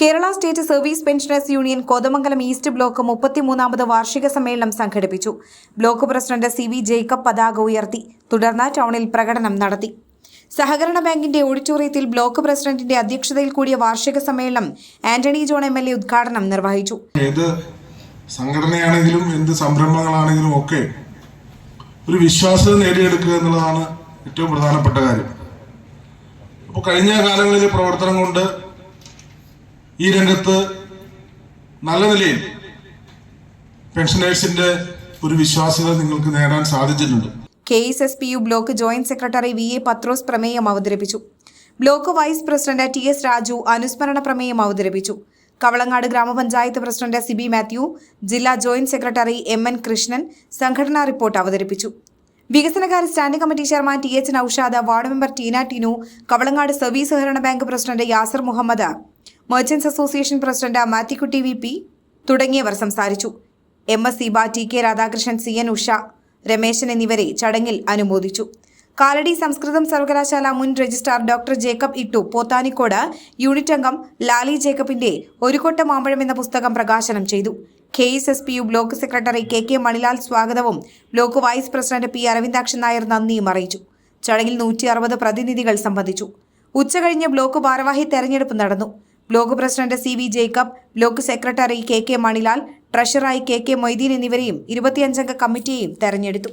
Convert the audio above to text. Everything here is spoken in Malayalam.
Kerala state service pensioners union Kothamangalam east block 33ാമത് വാർഷിക സമ്മേളനം സംഘടിപ്പിച്ചു. Block president CV. ജേക്കബ് പതാക ഉയർത്തി. തുടർന്ന് ടൗണിൽ പ്രകടനം നടത്തി. സഹകരണ ബാങ്കിന്റെ ഓഡിറ്റോറിയത്തിൽ ബ്ലോക്ക് പ്രസിഡന്റിന്റെ അധ്യക്ഷതയിൽ കൂടിയ വാർഷിക സമ്മേളനം ആന്റണി ജോൺ എം.എൽ.എ. ഉദ്ഘാടനം നിർവഹിച്ചു. ഏത് സംഘടനയാണെങ്കിലും എന്ത് സംരംഭങ്ങളാണെങ്കിലും ഒക്കെ ഒരു വിശ്വാസം നേടിയെടുക്കുക എന്നുള്ളതാണ് ഏറ്റവും പ്രധാനപ്പെട്ട കാര്യം. അപ്പോൾ കഴിഞ്ഞ കാലങ്ങളിലെ പ്രവർത്തനം കൊണ്ട് ഈ രംഗത്ത് നല്ല നിലയിൽ പെൻഷനേഴ്സിന്റെ ഒരു വിശ്വാസ്യത നിങ്ങൾക്ക് നേടാൻ സാധിച്ചിട്ടുണ്ട്. KSSPU block joint secretary VA Pathrose പ്രമേയം അവതരിപ്പിച്ചു. Block vice president TS Raju അനുസ്മരണ പ്രമേയം അവതരിപ്പിച്ചു. കവളങ്ങാട് ഗ്രാമപഞ്ചായത്ത് പ്രസിഡന്റ് സിബി മാത്യു, ജില്ലാ ജോയിന്റ് സെക്രട്ടറി MN കൃഷ്ണൻ സംഘടനാ റിപ്പോർട്ട് അവതരിപ്പിച്ചു. വികസനകാര്യ standing committee chairman TH Naushad, ward member Teena Tinu, Kavalangad service സഹകരണ bank president Yasar Muhammad, merchants association president Mathikutty VP തുടങ്ങിയവർ സംസാരിച്ചു. MS Seeba, TK Radhakrishnan, CN Usha, Rameshan എന്നിവരെ ചടങ്ങിൽ അനുമോദിച്ചു. കാലടി സംസ്കൃതം സർവകലാശാല മുൻ രജിസ്ട്രാർ ഡോക്ടർ ജേക്കബ് ഇട്ടു പോത്താനിക്കോട്, യൂണിറ്റ് അംഗം ലാലി ജേക്കബിന്റെ ഒരു കൊട്ട മാമ്പഴം എന്ന പുസ്തകം പ്രകാശനം ചെയ്തു. KSSPU block secretary KK Manilal സ്വാഗതവും block vice president P Aravindakshan Nair നന്ദിയും അറിയിച്ചു. ചടങ്ങിൽ 160 പ്രതിനിധികൾ സംബന്ധിച്ചു. ഉച്ചകഴിഞ്ഞ് ബ്ലോക്ക് ഭാരവാഹി തെരഞ്ഞെടുപ്പ് നടന്നു. Block president CV Jacob, block secretary KK Manilal, ട്രഷററായി KK മൊയ്തീൻ എന്നിവരെയും 25 അംഗ കമ്മിറ്റിയെയും തെരഞ്ഞെടുത്തു.